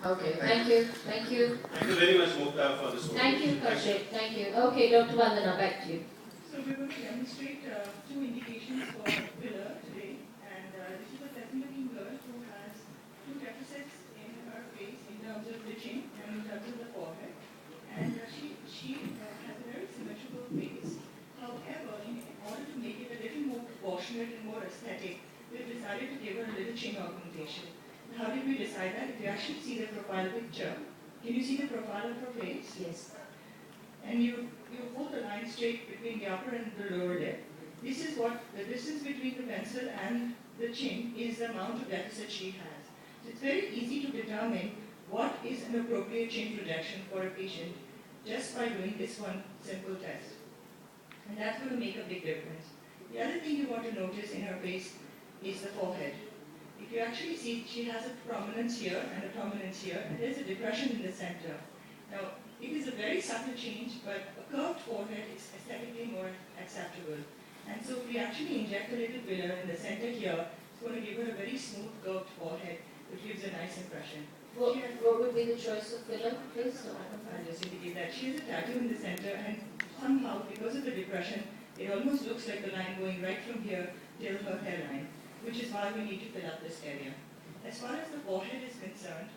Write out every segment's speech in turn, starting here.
Okay, thank you. Thank you very much, Mukta, for this. Thank you, Kaushik. Thank you. Okay, Dr. Vandana, back to you. So we're going to demonstrate two indications for filler today. And this is a pleasant-looking girl who has two deficits in her face in terms of the chin and in terms of the forehead. And she has a very symmetrical face. However, in order to make it a little more proportionate and more aesthetic, we've decided to give her a little chin augmentation. How did we decide that? If you actually see the profile picture, can you see the profile of her face? Yes. And you hold the line straight between the upper and the lower lip. This is what the distance between the pencil and the chin is the amount of deficit she has. So it's very easy to determine what is an appropriate chin projection for a patient just by doing this one simple test. And that's going to make a big difference. The other thing you want to notice in her face is the forehead. If you actually see, she has a prominence here and a prominence here, and there's a depression in the center. Now, it is a very subtle change, but a curved forehead is aesthetically more acceptable. And so if we actually inject a little filler in the center here, it's going to give her a very smooth curved forehead, which gives a nice impression. What would be the choice of filler, please? I'll just indicate that she has a tattoo in the center, and somehow, because of the depression, it almost looks like the line going right from here till her hairline, which is why we need to fill up this area. As far as the forehead is concerned,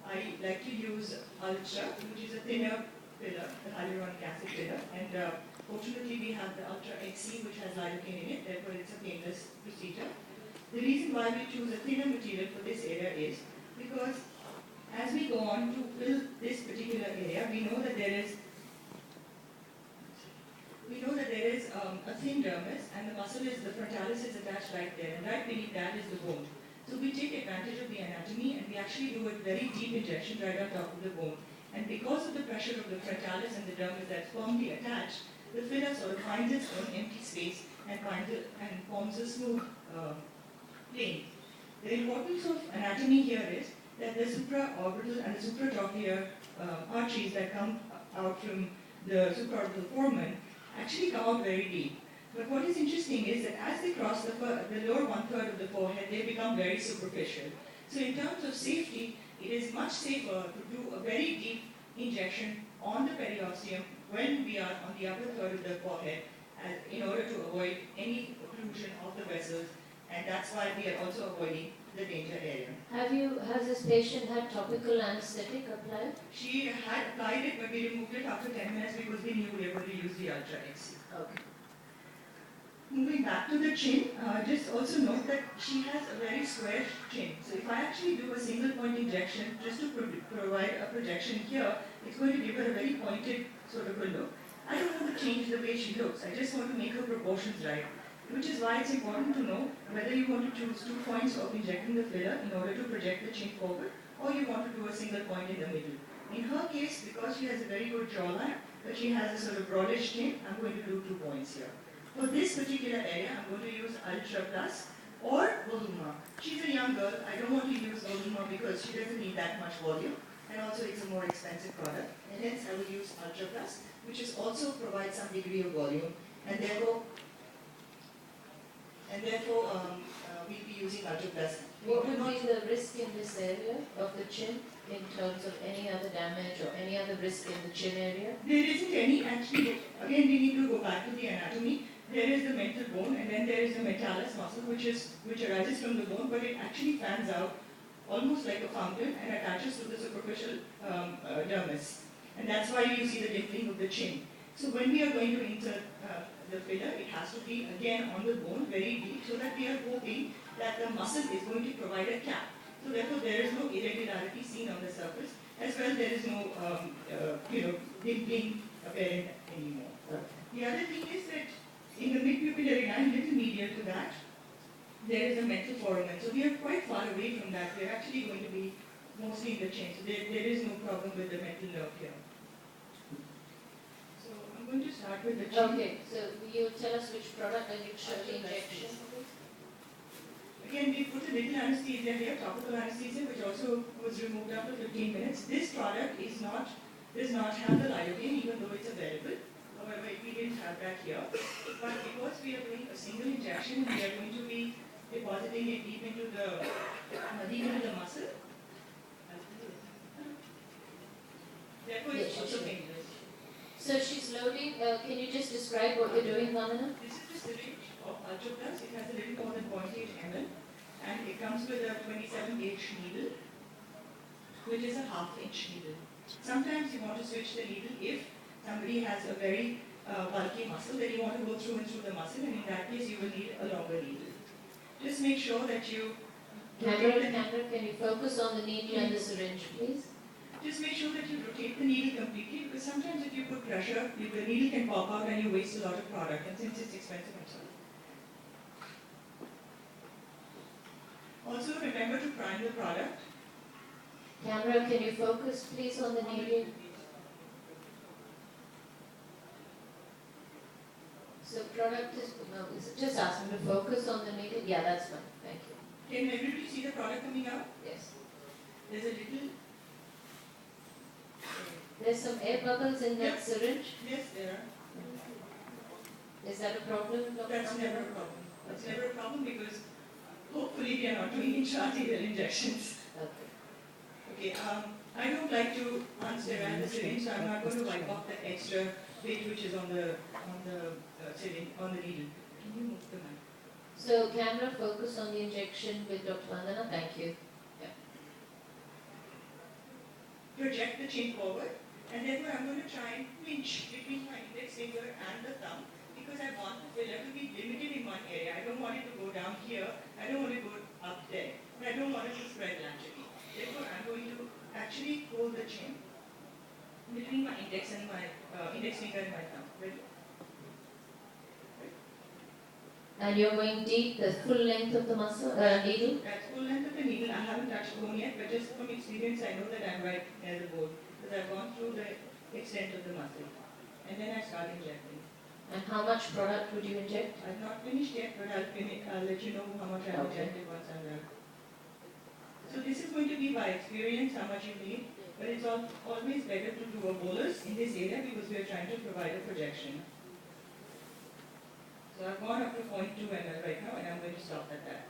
I like to use Ultra, which is a thinner filler, the hyaluronic acid filler, and fortunately we have the Ultra XC, which has lidocaine in it, therefore it's a painless procedure. The reason why we choose a thinner material for this area is because as we go on to fill this particular area, we know that there is a thin dermis, and the muscle is, the frontalis is attached right there, and right beneath that is the bone. So we take advantage of the anatomy, and we actually do a very deep injection right on top of the bone. And because of the pressure of the frontalis and the dermis that's firmly attached, the filler sort of finds its own empty space and forms a smooth plane. The importance of anatomy here is that the supraorbital and the supratrochlear arteries that come out from the supraorbital foramen actually come out very deep. But what is interesting is that as they cross the lower one-third of the forehead, they become very superficial. So in terms of safety, it is much safer to do a very deep injection on the periosteum when we are on the upper third of the forehead in order to avoid any occlusion of the vessels, and that's why we are also avoiding the danger area. Has this patient had topical anesthetic applied? She had applied it, but we removed it after 10 minutes because we knew we were going to use the Ultra XC. Okay. Moving back to the chin, just also note that she has a very square chin. So if I actually do a single point injection just to provide a projection here, it's going to give her a very pointed sort of a look. I don't want to change the way she looks. I just want to make her proportions right. Which is why it's important to know whether you want to choose 2 points of injecting the filler in order to project the chin forward, or you want to do a single point in the middle. In her case, because she has a very good jawline, but she has a sort of broadish chin, I'm going to do 2 points here. For this particular area, I'm going to use Ultra Plus or Voluma. She's a young girl. I don't want to use Voluma because she doesn't need that much volume, and also it's a more expensive product. And hence, I will use Ultra Plus, which is also provides some degree of volume, and therefore we'll be using Ultra Plus. What would be the risk in this area of the chin in terms of any other damage or any other risk in the chin area? There isn't any actually. Again, we need to go back to the anatomy. There is the mental bone, and then there is the metalis muscle, which arises from the bone, but it actually fans out almost like a fountain and attaches to the superficial dermis. And that's why you see the dimpling of the chin. So when we are going to insert the filler, it has to be again on the bone, very deep, so that we are hoping that the muscle is going to provide a cap. So therefore, there is no irregularity seen on the surface. As well, there is no dimpling apparent anymore. The other thing is that in the mid-pupillary line, little medial to that, there is a mental foramen. So we are quite far away from that. We are actually going to be mostly in the chin. So there is no problem with the mental nerve here. So I'm going to start with the chin. Okay, so you tell us which product and which injection. Again, we put a little anesthesia here, topical anesthesia, which also was removed after 15 minutes. This product does not have the lidocaine, even though it's available. However, we didn't have that here. But because we are doing a single injection, we are going to be depositing it deep into the muscle. Therefore, Yes, it's she also should. painless. So she's loading, can you just describe what you're doing, Vandana? This is the syringe of Ultra Plus. It has a little more than 0.8 ml, and it comes with a 27 gauge needle, which is a half-inch needle. Sometimes you want to switch the needle if somebody has a very bulky muscle, then you want to go through and through the muscle, and in that case you will need a longer needle. Just make sure that you Camera, can you focus on the needle and the syringe, please? just make sure that you rotate the needle completely, because sometimes if you put pressure, the needle can pop out and you waste a lot of product, and since it's expensive and so on. Also remember to prime the product. Camera, can you focus please on the needle? So product is, no, just ask him to focus on the needle. Yeah, that's fine, thank you. Can everybody see the product coming out? Yes. There's a little. There's some air bubbles in that syringe. Yes, there are. Is that a problem, Dr. That's never a problem. That's never a problem because hopefully we are not doing intraarterial injections. Okay. Okay, I don't like to unsterile the syringe, so I'm not going to wipe off the extra bit which is on the syringe, on the needle. Can you move the mic? So camera, focus on the injection with Dr. Vandana, thank you. Project the chin forward, and therefore I'm going to try and pinch between my index finger and the thumb because I want the filler to be limited in one area. I don't want it to go down here, I don't want it to go up there, but I don't want it to spread laterally. Therefore I'm going to actually hold the chin between my index and my index finger and my thumb. Ready? And you're going deep, the full length of the muscle, needle? That's full length of the needle. I haven't touched bone yet, but just from experience, I know that I'm right near the bone because I've gone through the extent of the muscle. And then I start injecting. And how much product would you inject? I've not finished yet, but I'll let you know how much I've Okay. injected once I'm done. So this is going to be by experience how much you need, but it's always better to do a bolus in this area because we are trying to provide a projection. So I've gone up to 0.2 ml right now, and I'm going to stop at that.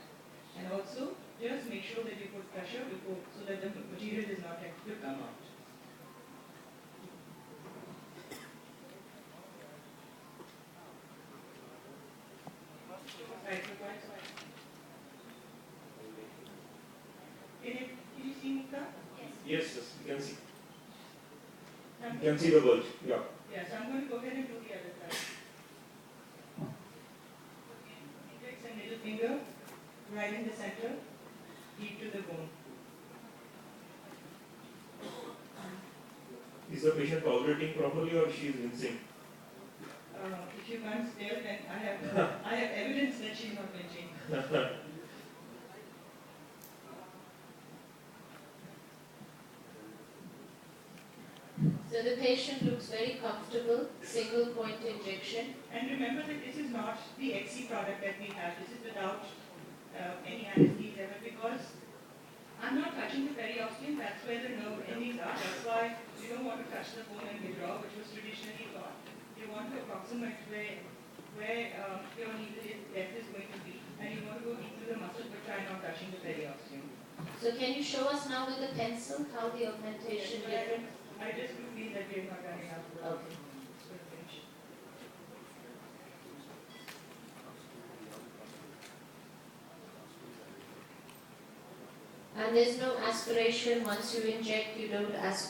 And also, just make sure that you put pressure before, so that the material is not likely to come out. Right, so quite fine. Can you see Mukta? Yes, yes, you can see. I'm You can see the bulge. Yeah. Yeah, so I'm going to go ahead and do the other side. Index and middle finger, right in the center, deep to the bone. Is the patient tolerating properly or she is wincing? If you can't tell, then I have evidence that she's not flinching. So the patient looks very comfortable, single point injection. And remember that this is not the XC product that we have. This is without any anesthesia, but because I'm not touching the periosteum, that's where the nerve endings are. That's why you don't want to touch the bone and withdraw, which was traditionally thought. You want to approximate where your needle depth is going to be, and you want to go into the muscle, but try not touching the periosteum. So can you show us now with the pencil how the augmentation different? I just do feel that we have not done enough. Okay. And there's no aspiration once you inject, you don't aspirate.